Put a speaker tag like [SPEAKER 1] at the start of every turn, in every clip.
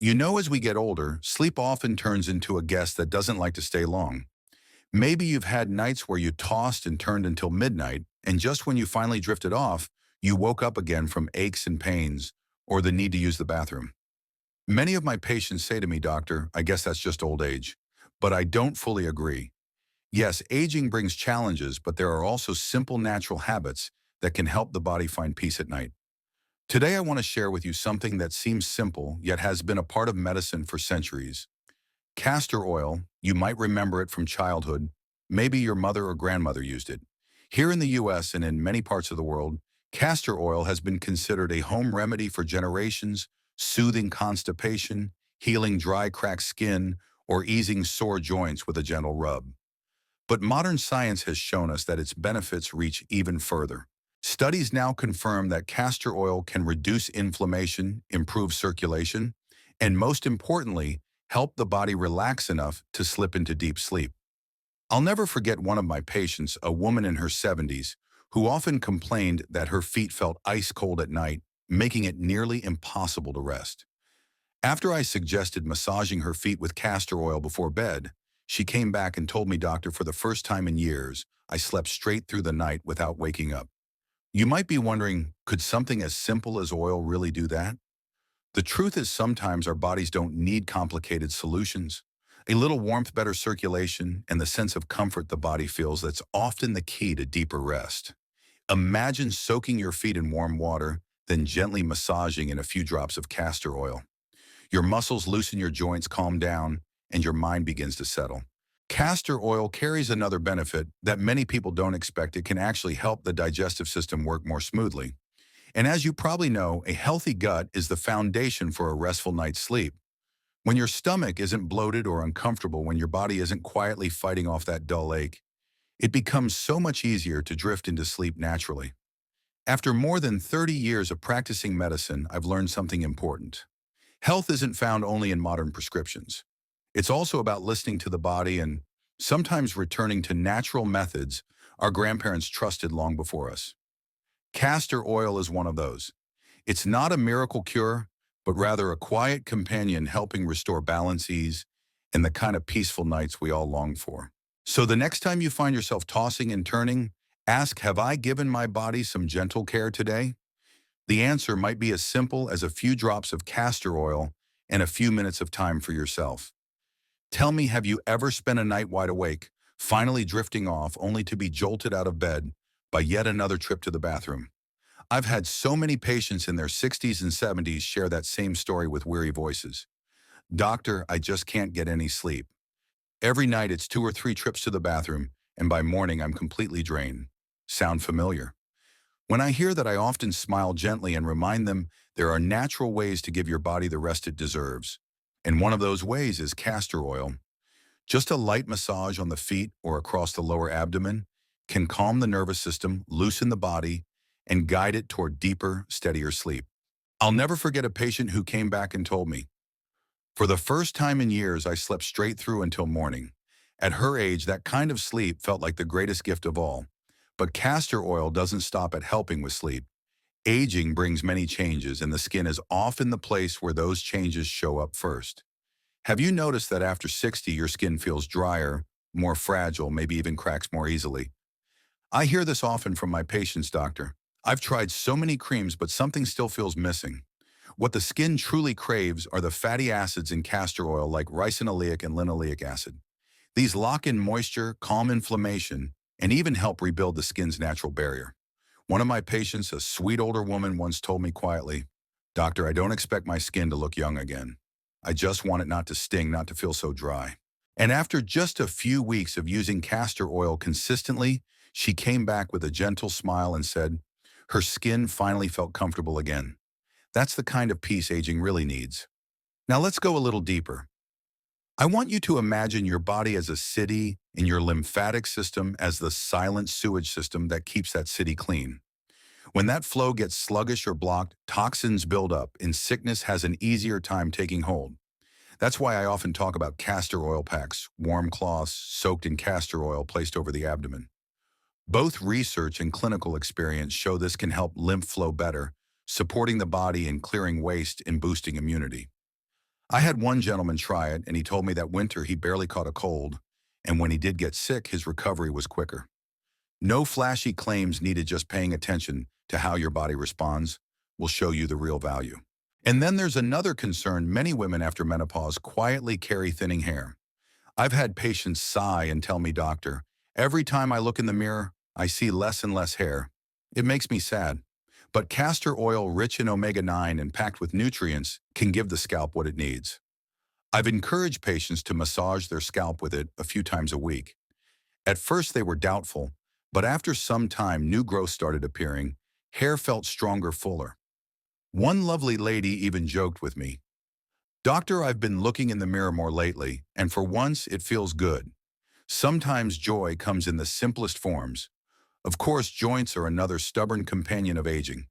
[SPEAKER 1] As we get older, sleep often turns into a guest that doesn't like to stay long. Maybe you've had nights where you tossed and turned until midnight, and just when you finally drifted off, you woke up again from aches and pains or the need to use the bathroom. Many of my patients say to me, "Doctor, I guess that's just old age." But I don't fully agree. Yes, aging brings challenges, but there are also simple natural habits that can help the body find peace at night. Today, I want to share with you something that seems simple, yet has been a part of medicine for centuries. Castor oil, you might remember it from childhood. Maybe your mother or grandmother used it. Here in the US and in many parts of the world, castor oil has been considered a home remedy for generations, soothing constipation, healing dry, cracked skin, or easing sore joints with a gentle rub. But modern science has shown us that its benefits reach even further. Studies now confirm that castor oil can reduce inflammation, improve circulation, and most importantly, help the body relax enough to slip into deep sleep. I'll never forget one of my patients, a woman in her 70s, who often complained that her feet felt ice cold at night, making it nearly impossible to rest. After I suggested massaging her feet with castor oil before bed, she came back and told me, "Doctor, for the first time in years, I slept straight through the night without waking up." You might be wondering, could something as simple as oil really do that? The truth is sometimes our bodies don't need complicated solutions. A little warmth, better circulation, and the sense of comfort the body feels, that's often the key to deeper rest. Imagine soaking your feet in warm water, then gently massaging in a few drops of castor oil. Your muscles loosen, your joints calm down, and your mind begins to settle. Castor oil carries another benefit that many people don't expect. It can actually help the digestive system work more smoothly. And as you probably know, a healthy gut is the foundation for a restful night's sleep. When your stomach isn't bloated or uncomfortable, when your body isn't quietly fighting off that dull ache, it becomes so much easier to drift into sleep naturally. After more than 30 years of practicing medicine, I've learned something important. Health isn't found only in modern prescriptions. It's also about listening to the body and sometimes returning to natural methods our grandparents trusted long before us. Castor oil is one of those. It's not a miracle cure, but rather a quiet companion helping restore balance, ease, and the kind of peaceful nights we all long for. So the next time you find yourself tossing and turning, ask, have I given my body some gentle care today? The answer might be as simple as a few drops of castor oil and a few minutes of time for yourself. Tell me, have you ever spent a night wide awake, finally drifting off only to be jolted out of bed by yet another trip to the bathroom? I've had so many patients in their 60s and 70s share that same story with weary voices. "Doctor, I just can't get any sleep. Every night it's 2 or 3 trips to the bathroom, and by morning I'm completely drained." Sound familiar? When I hear that, I often smile gently and remind them there are natural ways to give your body the rest it deserves. And one of those ways is castor oil. Just a light massage on the feet or across the lower abdomen can calm the nervous system, loosen the body, and guide it toward deeper, steadier sleep. I'll never forget a patient who came back and told me, "For the first time in years, I slept straight through until morning." At her age, that kind of sleep felt like the greatest gift of all. But castor oil doesn't stop at helping with sleep. Aging brings many changes, and the skin is often the place where those changes show up first. Have you noticed that after 60, your skin feels drier, more fragile, maybe even cracks more easily? I hear this often from my patients, "Doctor, I've tried so many creams, but something still feels missing." What the skin truly craves are the fatty acids in castor oil, like ricinoleic and linoleic acid. These lock in moisture, calm inflammation, and even help rebuild the skin's natural barrier. One of my patients, a sweet older woman, once told me quietly, "Doctor, I don't expect my skin to look young again. I just want it not to sting, not to feel so dry." And after just a few weeks of using castor oil consistently, she came back with a gentle smile and said her skin finally felt comfortable again. That's the kind of peace aging really needs. Now let's go a little deeper. I want you to imagine your body as a city and your lymphatic system as the silent sewage system that keeps that city clean. When that flow gets sluggish or blocked, toxins build up and sickness has an easier time taking hold. That's why I often talk about castor oil packs, warm cloths soaked in castor oil placed over the abdomen. Both research and clinical experience show this can help lymph flow better, supporting the body and clearing waste and boosting immunity. I had one gentleman try it, and he told me that winter he barely caught a cold, and when he did get sick, his recovery was quicker. No flashy claims needed, just paying attention to how your body responds will show you the real value. And then there's another concern: many women after menopause quietly carry thinning hair. I've had patients sigh and tell me, "Doctor, every time I look in the mirror, I see less and less hair." It makes me sad. But castor oil, rich in omega-9 and packed with nutrients, can give the scalp what it needs. I've encouraged patients to massage their scalp with it a few times a week. At first they were doubtful, but after some time new growth started appearing. Hair felt stronger, fuller. One lovely lady even joked with me, "Doctor, I've been looking in the mirror more lately, and for once it feels good." Sometimes joy comes in the simplest forms. Of course, joints are another stubborn companion of aging.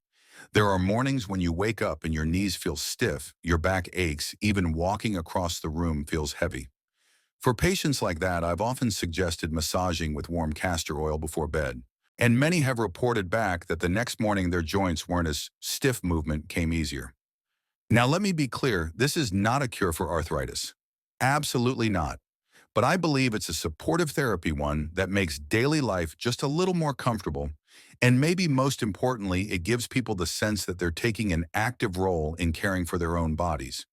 [SPEAKER 1] There are mornings when you wake up and your knees feel stiff, your back aches, even walking across the room feels heavy. For patients like that, I've often suggested massaging with warm castor oil before bed. And many have reported back that the next morning their joints weren't as stiff, movement came easier. Now let me be clear, this is not a cure for arthritis. Absolutely not. But I believe it's a supportive therapy, one that makes daily life just a little more comfortable. And maybe most importantly, it gives people the sense that they're taking an active role in caring for their own bodies.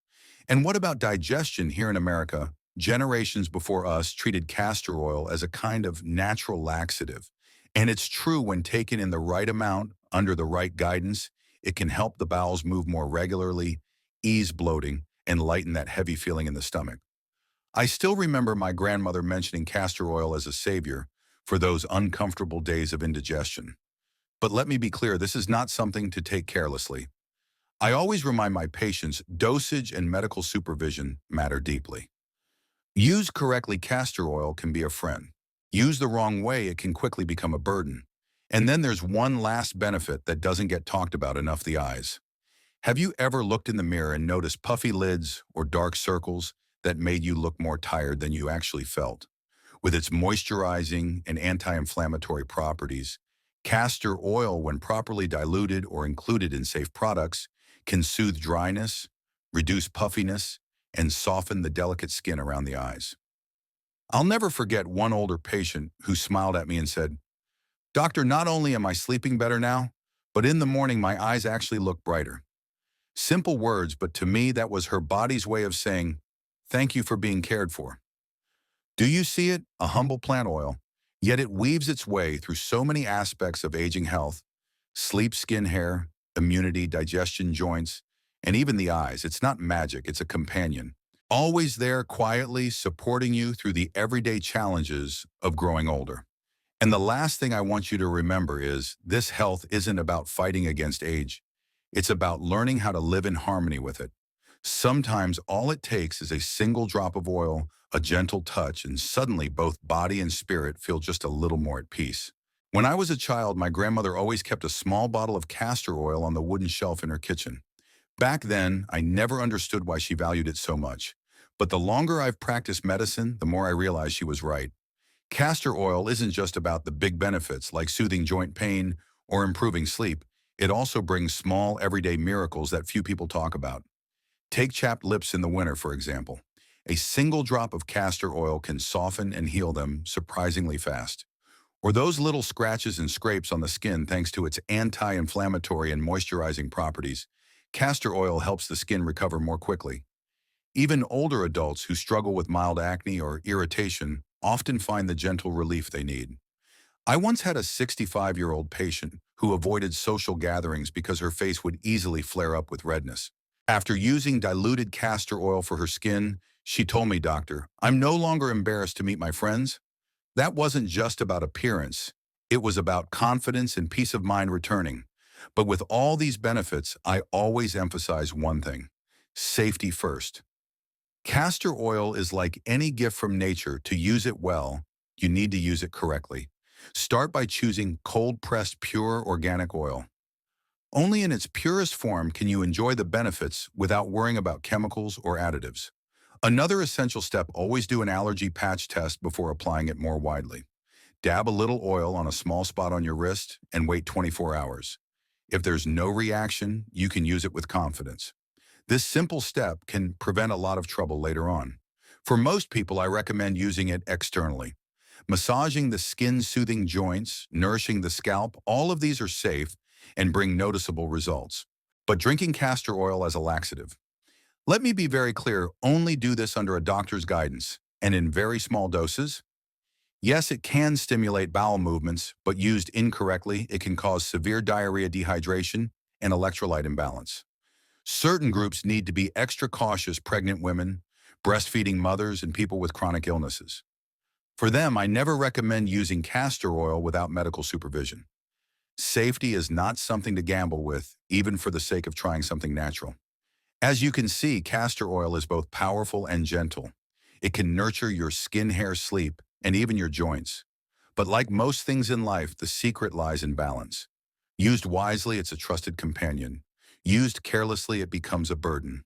[SPEAKER 1] And what about digestion here in America? Generations before us treated castor oil as a kind of natural laxative. And it's true, when taken in the right amount, under the right guidance, it can help the bowels move more regularly, ease bloating, and lighten that heavy feeling in the stomach. I still remember my grandmother mentioning castor oil as a savior for those uncomfortable days of indigestion. But let me be clear, this is not something to take carelessly. I always remind my patients dosage and medical supervision matter deeply. Used correctly, castor oil can be a friend. Used the wrong way, it can quickly become a burden. And then there's one last benefit that doesn't get talked about enough: the eyes. Have you ever looked in the mirror and noticed puffy lids or dark circles that made you look more tired than you actually felt? With its moisturizing and anti-inflammatory properties, castor oil, when properly diluted or included in safe products, can soothe dryness, reduce puffiness, and soften the delicate skin around the eyes. I'll never forget one older patient who smiled at me and said, "Doctor, not only am I sleeping better now, but in the morning my eyes actually look brighter." Simple words, but to me that was her body's way of saying, "Thank you for being cared for." Do you see it? A humble plant oil, yet it weaves its way through so many aspects of aging health: sleep, skin, hair, immunity, digestion, joints, and even the eyes. It's not magic, it's a companion. Always there, quietly supporting you through the everyday challenges of growing older. And the last thing I want you to remember is this: health isn't about fighting against age. It's about learning how to live in harmony with it. Sometimes all it takes is a single drop of oil, a gentle touch, and suddenly both body and spirit feel just a little more at peace. When I was a child, my grandmother always kept a small bottle of castor oil on the wooden shelf in her kitchen. Back then, I never understood why she valued it so much. But the longer I've practiced medicine, the more I realize she was right. Castor oil isn't just about the big benefits like soothing joint pain or improving sleep. It also brings small, everyday miracles that few people talk about. Take chapped lips in the winter, for example. A single drop of castor oil can soften and heal them surprisingly fast. Or those little scratches and scrapes on the skin, thanks to its anti-inflammatory and moisturizing properties. Castor oil helps the skin recover more quickly. Even older adults who struggle with mild acne or irritation often find the gentle relief they need. I once had a 65-year-old patient who avoided social gatherings because her face would easily flare up with redness. After using diluted castor oil for her skin, she told me, "Doctor, I'm no longer embarrassed to meet my friends." That wasn't just about appearance. It was about confidence and peace of mind returning. But with all these benefits, I always emphasize one thing: safety first. Castor oil is like any gift from nature. To use it well, you need to use it correctly. Start by choosing cold-pressed, pure organic oil. Only in its purest form can you enjoy the benefits without worrying about chemicals or additives. Another essential step: always do an allergy patch test before applying it more widely. Dab a little oil on a small spot on your wrist and wait 24 hours. If there's no reaction, you can use it with confidence. This simple step can prevent a lot of trouble later on. For most people, I recommend using it externally. Massaging the skin-soothing joints, nourishing the scalp, all of these are safe and bring noticeable results. But drinking castor oil as a laxative. Let me be very clear, only do this under a doctor's guidance and in very small doses. Yes, it can stimulate bowel movements, but used incorrectly, it can cause severe diarrhea, dehydration, and electrolyte imbalance. Certain groups need to be extra cautious: pregnant women, breastfeeding mothers, and people with chronic illnesses. For them, I never recommend using castor oil without medical supervision. Safety is not something to gamble with, even for the sake of trying something natural. As you can see, castor oil is both powerful and gentle. It can nurture your skin, hair, sleep, and even your joints. But like most things in life, the secret lies in balance. Used wisely, it's a trusted companion. Used carelessly, it becomes a burden.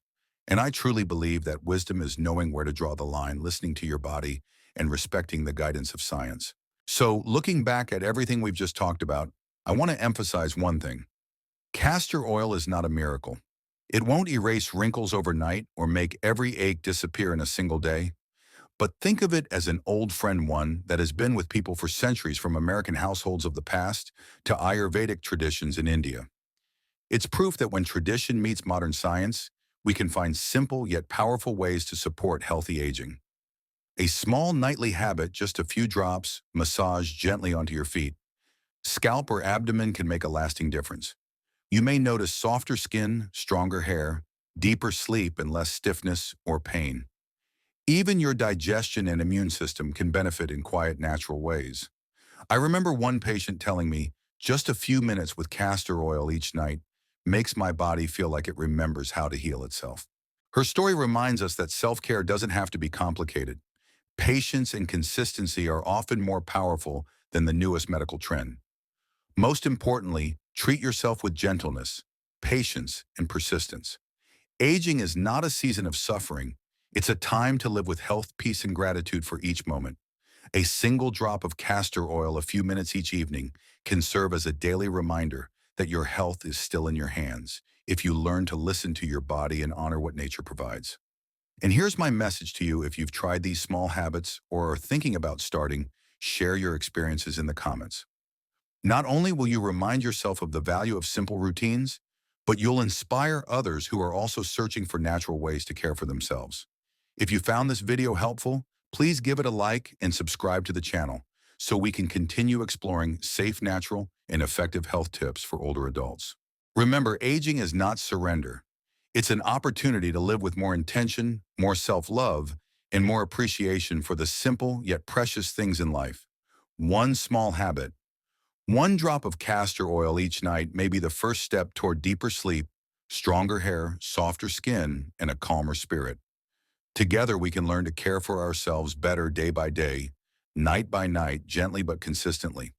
[SPEAKER 1] And I truly believe that wisdom is knowing where to draw the line, listening to your body, and respecting the guidance of science. So, looking back at everything we've just talked about, I want to emphasize one thing. Castor oil is not a miracle. It won't erase wrinkles overnight or make every ache disappear in a single day. But think of it as an old friend, one that has been with people for centuries, from American households of the past to Ayurvedic traditions in India. It's proof that when tradition meets modern science, we can find simple yet powerful ways to support healthy aging. A small nightly habit, just a few drops, massage gently onto your feet, scalp or abdomen, can make a lasting difference. You may notice softer skin, stronger hair, deeper sleep, and less stiffness or pain. Even your digestion and immune system can benefit in quiet, natural ways. I remember one patient telling me, just a few minutes with castor oil each night makes my body feel like it remembers how to heal itself. Her story reminds us that self-care doesn't have to be complicated. Patience and consistency are often more powerful than the newest medical trend. Most importantly, treat yourself with gentleness, patience, and persistence. Aging is not a season of suffering. It's a time to live with health, peace, and gratitude for each moment. A single drop of castor oil, a few minutes each evening, can serve as a daily reminder that your health is still in your hands if you learn to listen to your body and honor what nature provides. And here's my message to you: if you've tried these small habits or are thinking about starting, share your experiences in the comments. Not only will you remind yourself of the value of simple routines, but you'll inspire others who are also searching for natural ways to care for themselves. If you found this video helpful, please give it a like and subscribe to the channel so we can continue exploring safe, natural, and effective health tips for older adults. Remember, aging is not surrender. It's an opportunity to live with more intention, more self-love, and more appreciation for the simple yet precious things in life. One small habit, one drop of castor oil each night, may be the first step toward deeper sleep, stronger hair, softer skin, and a calmer spirit. Together, we can learn to care for ourselves better day by day, night by night, gently but consistently.